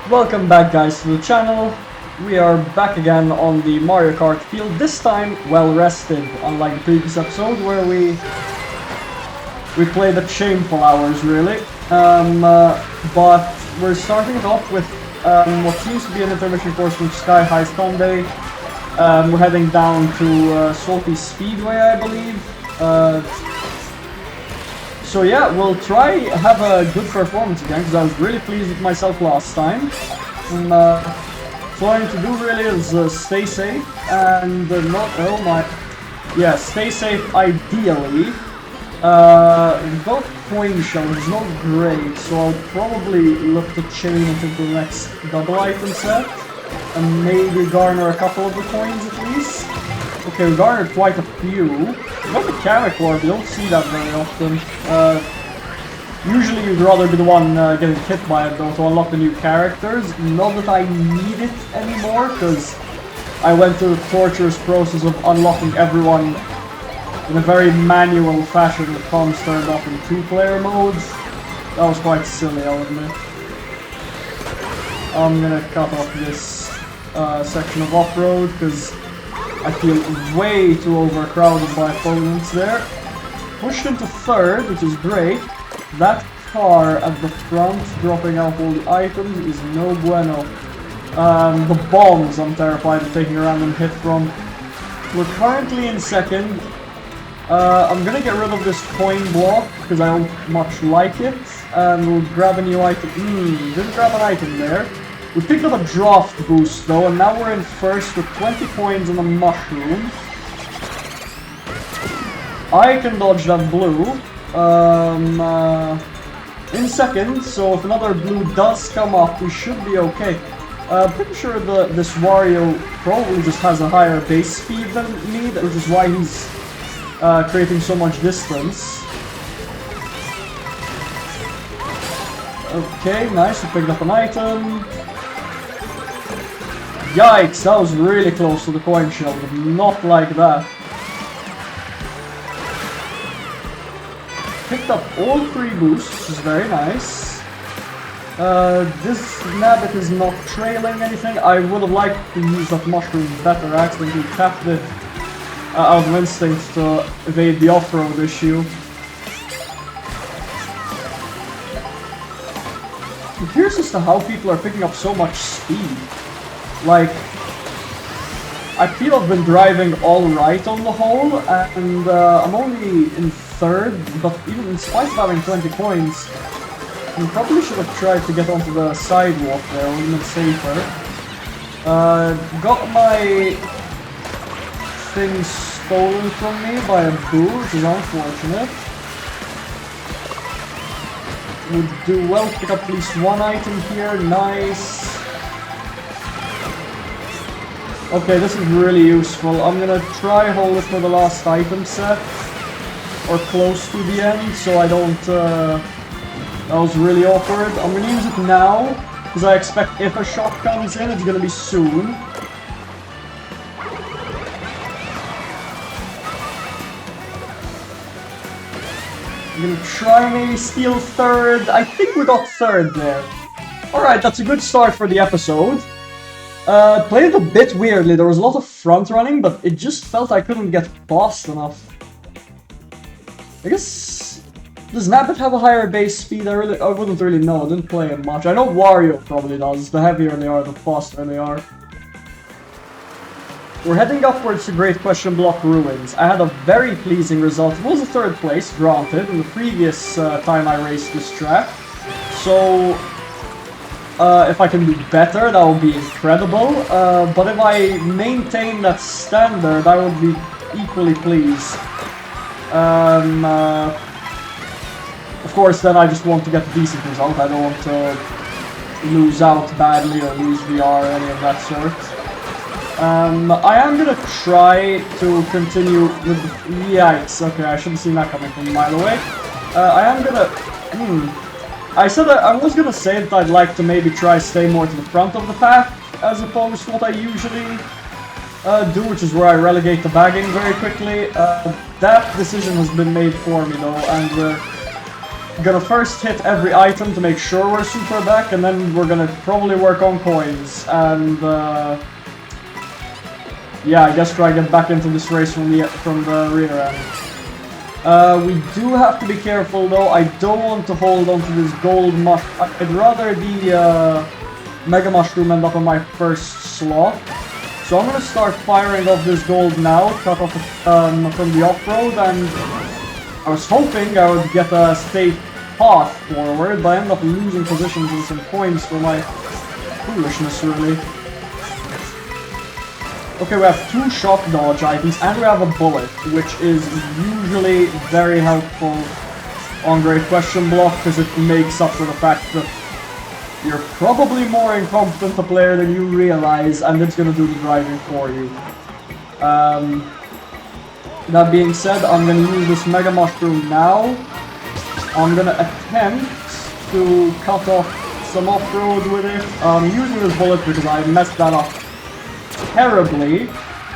Welcome back guys to the channel. We are back again on the Mario Kart field, this time well rested, unlike the previous episode where we played at shameful hours really. But we're starting it off with what seems to be an intermission course from Sky High Sunday. We're heading down to Salty Speedway, I believe. So yeah, we'll try have a good performance again, because I was really pleased with myself last time. And so all I need to do really is stay safe and stay safe ideally. We've got coin shell, which is not great, so I'll probably look to chain it into the next double item set. And maybe garner a couple of the coins at least. Okay, we garnered quite a few. We got the mechanic orb, you don't see that very often. Usually you'd rather be the one getting hit by it though to unlock the new characters. Not that I need it anymore, because I went through the torturous process of unlocking everyone in a very manual fashion with comms turned off in 2-player modes. That was quite silly, I'll admit. I'm gonna cut off this section of off-road, because I feel way too overcrowded by opponents there. Pushed into third, which is great. That car at the front, dropping out all the items, is no bueno. The bombs I'm terrified of taking a random hit from. We're currently in second. I'm gonna get rid of this coin block, because I don't much like it. And we'll grab a new item. Didn't grab an item there. We picked up a draft boost though, and now we're in first with 20 coins and a mushroom. I can dodge that blue. In second, so if another blue does come up, we should be okay. Pretty sure this Wario probably just has a higher base speed than me, which is why he's creating so much distance. Okay, nice, we picked up an item. Yikes, that was really close to the coin shell, but not like that. Picked up all 3 boosts, which is very nice. This Nabbit is not trailing anything. I would have liked to use that mushroom better. I accidentally tapped it out of instinct to evade the off-road issue. I'm curious as to how people are picking up so much speed. Like, I feel I've been driving alright on the whole, and I'm only in third, but even in spite of having 20 coins, I probably should have tried to get onto the sidewalk there, a little bit safer. Got my thing stolen from me by a boo, which is unfortunate. Would do well to pick up at least one item here, nice. Okay, this is really useful. I'm gonna try hold it for the last item set, or close to the end, so I don't, that was really awkward. I'm gonna use it now, because I expect if a shot comes in, it's gonna be soon. I'm gonna try maybe steal third. I think we got third there. Alright, that's a good start for the episode. Played it a bit weirdly. There was a lot of front running, but it just felt I couldn't get fast enough. I guess, does Nabbit have a higher base speed? I wouldn't really know. I didn't play it much. I know Wario probably does. The heavier they are, the faster they are. We're heading upwards to Great Question Block Ruins. I had a very pleasing result. It was a third place, granted, in the previous time I raced this track. So, if I can do better, that would be incredible. But if I maintain that standard, I would be equally pleased. Of course, then I just want to get a decent result. I don't want to lose out badly or lose VR or any of that sort. I am gonna try to continue with the... Yikes, okay, I shouldn't have seen that coming from a mile away. I am gonna... I said that I was gonna say that I'd like to maybe try stay more to the front of the pack, as opposed to what I usually do, which is where I relegate the bagging very quickly. That decision has been made for me though, and we're Gonna first hit every item to make sure we're super back, and then we're gonna probably work on coins. And yeah, I guess try to get back into this race from the rear end. We do have to be careful though. I don't want to hold on to this gold mushroom. I'd rather the Mega Mushroom end up on my first slot. So I'm gonna start firing off this gold now, cut off from the off-road, and I was hoping I would get a safe path forward, but I ended up losing positions and some points for my foolishness, really. Okay, we have 2 shock dodge items, and we have a bullet, which is usually very helpful on Great Question Block, because it makes up for the fact that you're probably more incompetent a player than you realize, and it's gonna do the driving for you. That being said, I'm gonna use this Mega Mushroom now. I'm gonna attempt to cut off some off-road with it. I'm using this bullet because I messed that up terribly.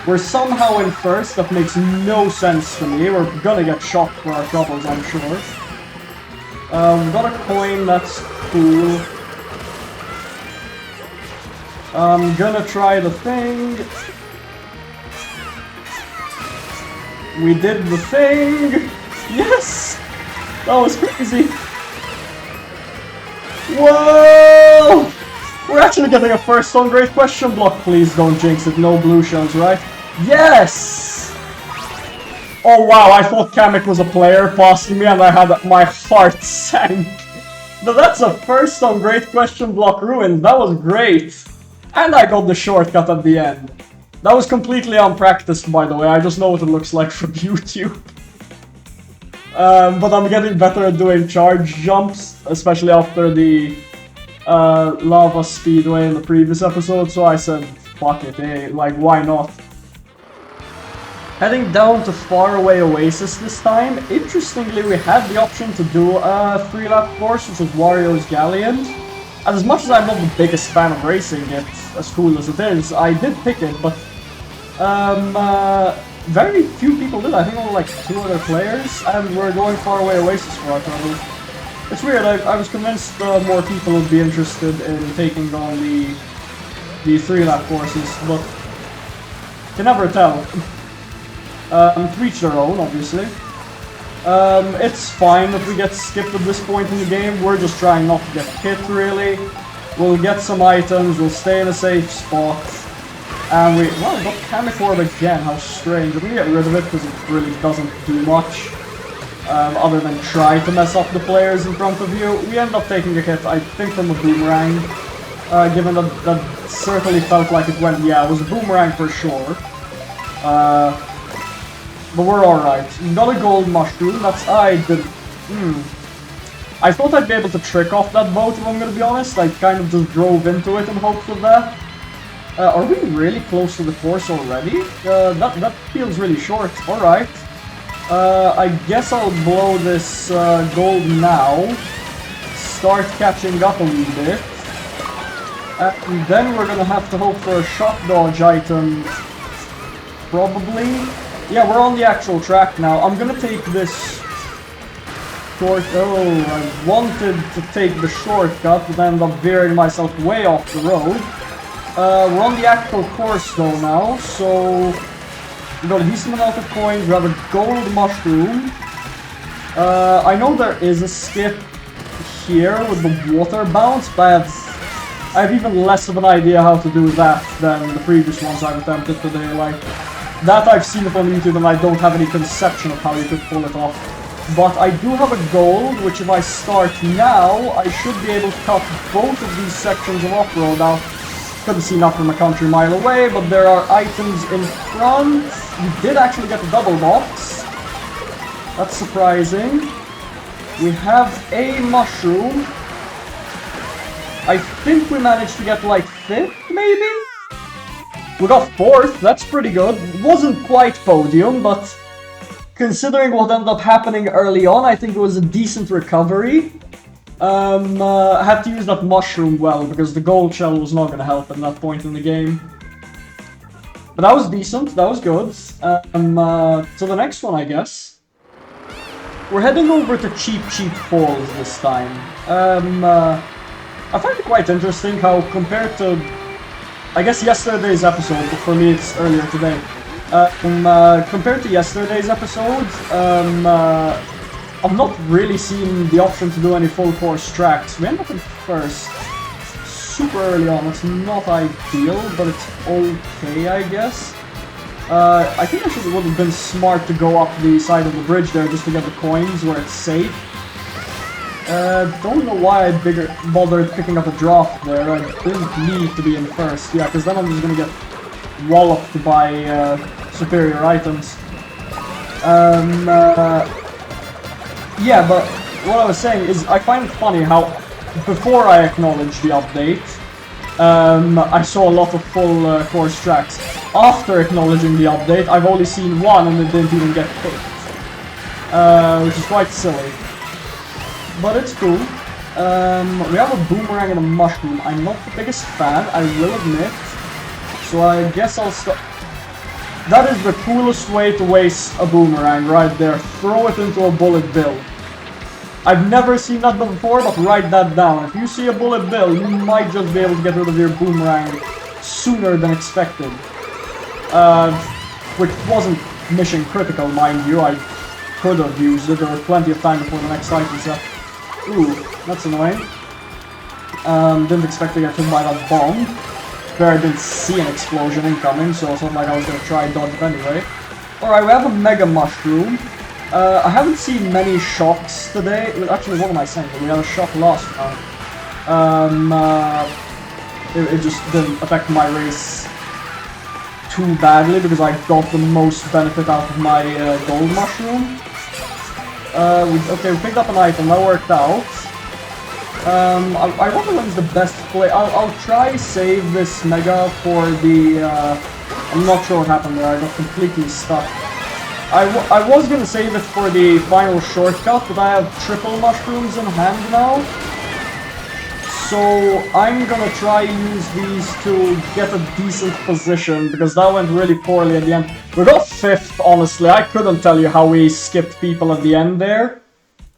We're somehow in first, that makes no sense to me. We're gonna get shot for our troubles, I'm sure. We've got a coin, that's cool. I'm gonna try the thing. We did the thing! Yes! That was crazy! Whoa! We're actually getting a first on Great Question Block. Please don't jinx it. No blue shells, right? Yes! Oh wow, I thought Kamek was a player passing me and I had my heart sank. But that's a first on Great Question Block ruined. That was great. And I got the shortcut at the end. That was completely unpracticed, by the way. I just know what it looks like from YouTube. But I'm getting better at doing charge jumps, especially after the lava speedway in the previous episode. So I said, fuck it, hey, like, why not? Heading down to Faraway Oasis this time. Interestingly, we had the option to do a 3-lap course, which was Wario's Galleon. And as much as I'm not the biggest fan of racing it, as cool as it is, I did pick it, but very few people did. I think only like 2 other players, and we're going Faraway Oasis for our trouble. It's weird, I was convinced more people would be interested in taking on the 3-lap courses, but can never tell. To each their own, obviously. It's fine if we get skipped at this point in the game. We're just trying not to get hit, really. We'll get some items, we'll stay in a safe spot. And we... Wow, we got Kamek Orb again, how strange. We can get rid of it because it really doesn't do much. Other than try to mess up the players in front of you. We end up taking a hit, I think, from a boomerang. Given that certainly felt like it went... Yeah, it was a boomerang for sure. But we're alright. Got a gold mushroom, that's... I thought I'd be able to trick off that boat, if I'm gonna be honest. I kind of just drove into it in hopes of that. Are we really close to the course already? That feels really short. Alright. I guess I'll blow this gold now. Start catching up a wee bit. And then we're gonna have to hope for a shock dodge item. Probably. Yeah, we're on the actual track now. I'm gonna take this short... Oh, I wanted to take the shortcut, but I ended up veering myself way off the road. We're on the actual course though now, so... We got a decent amount of coins, we have a gold mushroom. I know there is a skip here with the water bounce, but I have even less of an idea how to do that than the previous ones I've attempted today. Like, that I've seen it on YouTube and I don't have any conception of how you could pull it off. But I do have a gold, which if I start now, I should be able to cut both of these sections of off-road out. Couldn't see enough from a country mile away, but there are items in front. We did actually get the double box. That's surprising. We have a mushroom. I think we managed to get like 5th, maybe? We got 4th, that's pretty good. Wasn't quite podium, but considering what ended up happening early on, I think it was a decent recovery. I had to use that mushroom well, because the gold shell was not going to help at that point in the game. But that was decent, that was good. So the next one, I guess. we're heading over to Cheap Falls this time. I find it quite interesting how compared to, I guess, yesterday's episode, but for me it's earlier today. Compared to yesterday's episode, I've not really seen the option to do any full course tracks. We end up in first, super early on. It's not ideal, but it's okay, I guess. I think it would have been smart to go up the side of the bridge there just to get the coins where it's safe. Don't know why I bothered picking up a drop there. I didn't need to be in first. Yeah, because then I'm just gonna get walloped by superior items. Yeah, but what I was saying is I find it funny how before I acknowledged the update, I saw a lot of full course tracks. After acknowledging the update, I've only seen one and it didn't even get picked. Which is quite silly. But it's cool. We have a boomerang and a mushroom. I'm not the biggest fan, I will admit. So I guess I'll stop. That is the coolest way to waste a boomerang right there. Throw it into a bullet bill. I've never seen that before, but write that down. If you see a bullet bill, you might just be able to get rid of your boomerang sooner than expected. Which wasn't mission critical, mind you. I could have used it. There was plenty of time before the next item set. Ooh, that's annoying. Didn't expect to get hit by that bomb. Where I didn't see an explosion incoming, so it's not like I was going to try and dodge it anyway. Alright, we have a Mega Mushroom. I haven't seen many shocks today. Actually, what am I saying? We had a shock last time. It just didn't affect my race too badly because I got the most benefit out of my Gold Mushroom. Okay, we picked up an item, that worked out. I wonder when's the best play. I'll try save this Mega for the. I'm not sure what happened there. I got completely stuck. I was gonna save it for the final shortcut, but I have triple mushrooms in hand now. So I'm gonna try use these to get a decent position because that went really poorly at the end. We got 5th, honestly. I couldn't tell you how we skipped people at the end there.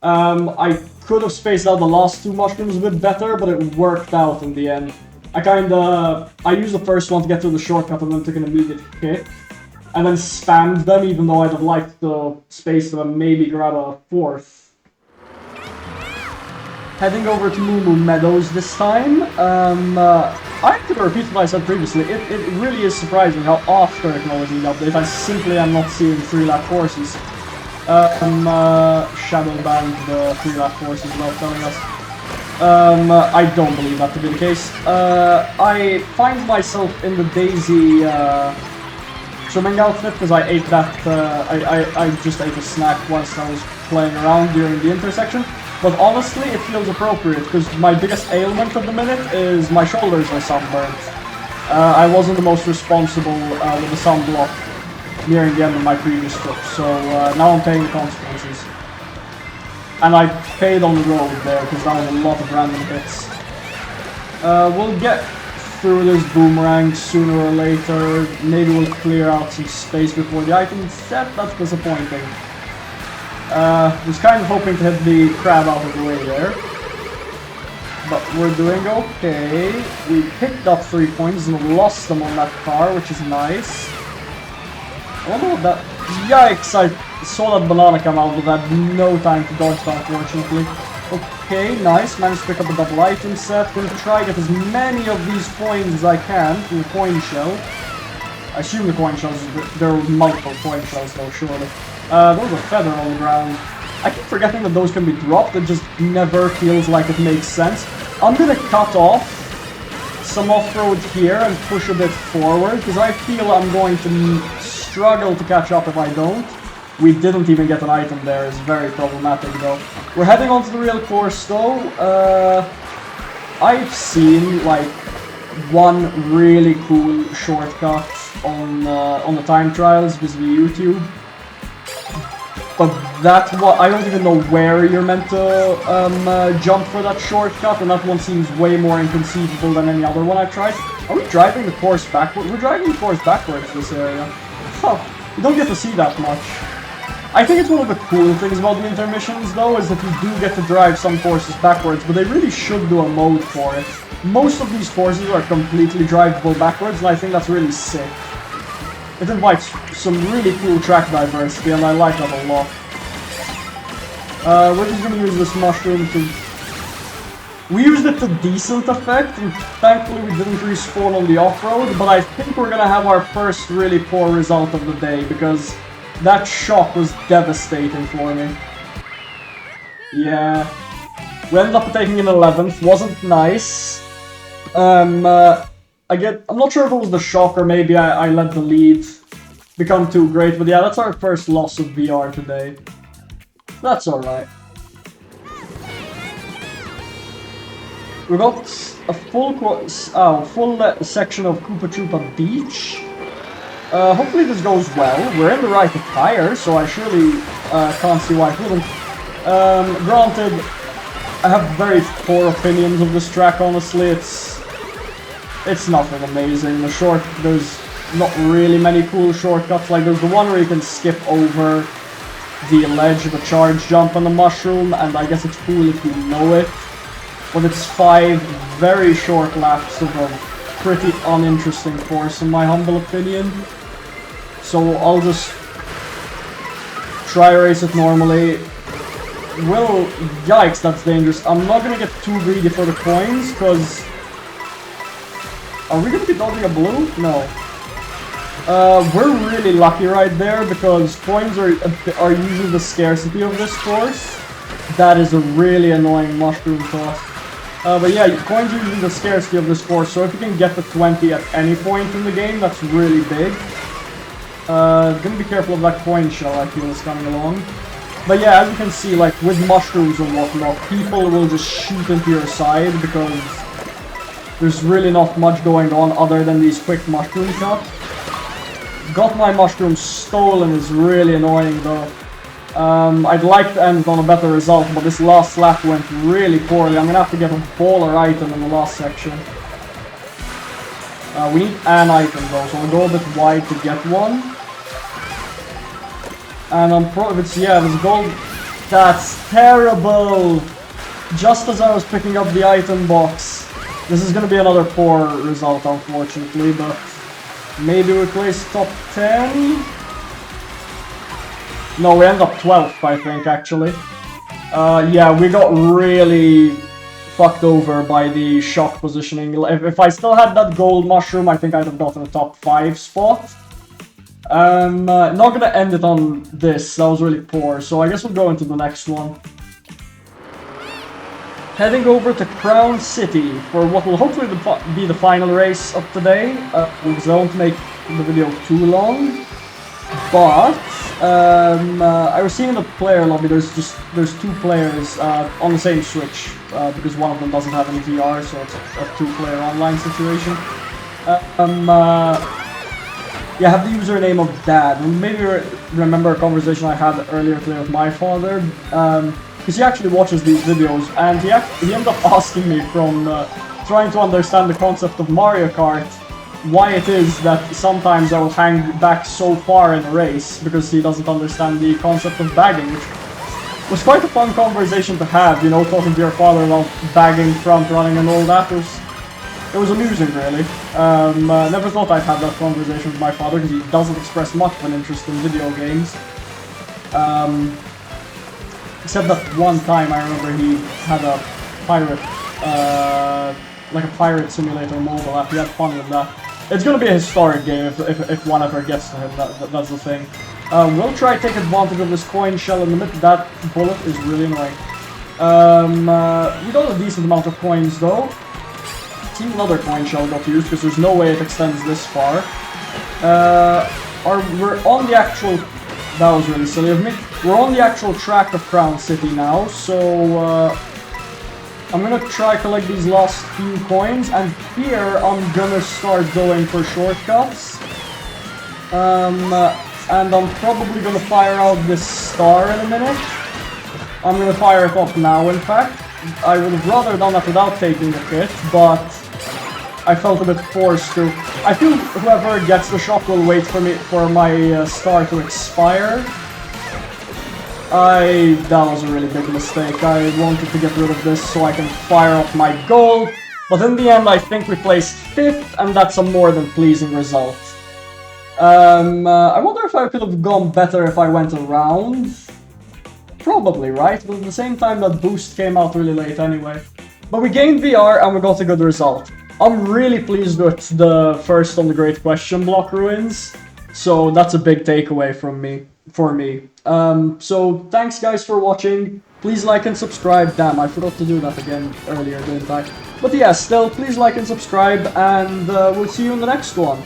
I could have spaced out the last 2 mushrooms a bit better, but it worked out in the end. I used the first one to get to the shortcut and then took an immediate hit. And then spammed them, even though I'd have liked to space them and maybe grab a 4th. Heading over to Moo Moo Meadows this time. I could repeat what I said previously. It really is surprising how after acknowledging the update, I simply am not seeing 3-lap courses. Shadow banned the 3-lap courses without telling us. I don't believe that to be the case. I find myself in the Daisy swimming outfit because I ate that. I just ate a snack whilst I was playing around during the intersection. But honestly, it feels appropriate because my biggest ailment at the minute is my shoulders are sunburned. I wasn't the most responsible with the sunblock nearing the end of my previous trip, so now I'm paying the consequences. And I paid on the road there because that was a lot of random hits. We'll get through this boomerang sooner or later. Maybe we'll clear out some space before the item set. That's disappointing. Was kind of hoping to hit the crab out of the way there. But we're doing okay. We picked up 3 points and lost them on that car, which is nice. I wonder what that... Yikes! I saw that banana come out, but I had no time to dodge that, unfortunately. Okay, nice. Managed to pick up a double item set. Gonna try to get as many of these coins as I can from the coin shell. I assume the coin shells... There are multiple coin shells though, surely. There's a feather on the ground. I keep forgetting that those can be dropped. It just never feels like it makes sense. I'm gonna cut off some off-road here and push a bit forward, because I feel I'm going to struggle to catch up if I don't. We didn't even get an item there. It's very problematic though. We're heading onto the real course though. I've seen like one really cool shortcut on the time trials vis-a-vis YouTube. But that's what I don't even know where you're meant to jump for that shortcut, and that one seems way more inconceivable than any other one I've tried. Are we driving the course backwards? We're driving the course backwards this area. Huh. You don't get to see that much. I think it's one of the cool things about the intermissions, though, is that you do get to drive some courses backwards, but they really should do a mode for it. Most of these courses are completely drivable backwards, and I think that's really sick. It invites some really cool track diversity, and I like that a lot. We're just gonna use this mushroom to... We used it to decent effect, and thankfully we didn't respawn on the off-road, but I think we're gonna have our first really poor result of the day, because that shock was devastating for me. Yeah. We ended up taking an 11th, wasn't nice. I'm not sure if it was the shock or maybe I let the lead become too great, but yeah, that's our first loss of VR today. That's alright. We got a full section of Koopa Troopa Beach. Hopefully this goes well. We're in the right attire, so I surely can't see why it wouldn't. Granted, I have very poor opinions of this track, honestly. It's nothing amazing. There's not really many cool shortcuts. Like, there's the one where you can skip over the ledge, the charge jump and the mushroom, and I guess it's cool if you know it. But it's 5 very short laps of a pretty uninteresting course, in my humble opinion. So I'll just try race it normally. Yikes, that's dangerous. I'm not gonna get too greedy for the coins, because... Are we gonna be dodging a blue? No. We're really lucky right there, because coins are usually the scarcity of this course. That is a really annoying mushroom toss. But yeah, coins are usually the scarcity of this course, so if you can get the 20 at any point in the game, that's really big. Gonna be careful of that coin shell I feel is coming along. But yeah, as you can see, like, with mushrooms and whatnot, people will just shoot into your side, because there's really not much going on other than these quick mushroom shots. Got my mushroom stolen is really annoying though. I'd like to end on a better result, but this last lap went really poorly. I'm gonna have to get a baller item in the last section. We need an item though, so I'll go a bit wide to get one. And there's gold. That's terrible! Just as I was picking up the item box. This is gonna be another poor result, unfortunately, but maybe we place top 10? No, we end up 12th, I think, actually. Yeah, we got really fucked over by the shock positioning. If I still had that gold mushroom, I think I'd have gotten a top 5 spot. Not gonna end it on this, that was really poor, so I guess we'll go into the next one. Heading over to Crown City for what will hopefully be the final race of today, because I won't make the video too long. But I was seeing in the player lobby there's 2 players on the same Switch, because one of them doesn't have any VR, so it's a 2-player online situation. Yeah, I have the username of Dad. Maybe remember a conversation I had earlier today with my father, because he actually watches these videos, and he ended up asking me from trying to understand the concept of Mario Kart, why it is that sometimes I will hang back so far in a race, because he doesn't understand the concept of bagging, which was quite a fun conversation to have, you know, talking to your father about bagging, front running and all that. It was amusing, really. Never thought I'd have that conversation with my father, because he doesn't express much of an interest in video games. Except that one time I remember he had a pirate, like a pirate simulator mobile app. He had fun with that. It's gonna be a historic game if one ever gets to him, that's the thing. We'll try to take advantage of this coin shell in the mid. That bullet is really annoying. We got a decent amount of coins though. See, another coin shell got used because there's no way it extends this far. We're on the actual... That was really silly of me. We're on the actual track of Crown City now, so I'm gonna try collect these last few coins, and here I'm gonna start going for shortcuts. And I'm probably gonna fire out this star in a minute. I'm gonna fire it off now, in fact. I would have rather done that without taking the hit, but I felt a bit forced to. I feel whoever gets the shock will wait for my star to expire. That was a really big mistake. I wanted to get rid of this so I can fire up my goal, but in the end I think we placed 5th, and that's a more than pleasing result. I wonder if I could have gone better if I went around. Probably, right? But at the same time, that boost came out really late anyway. But we gained VR and we got a good result. I'm really pleased with the first on the Great Question Block ruins. So that's a big takeaway from me, for me. So thanks guys for watching. Please like and subscribe. Damn, I forgot to do that again earlier, didn't I? But yeah, still, please like and subscribe, and we'll see you in the next one.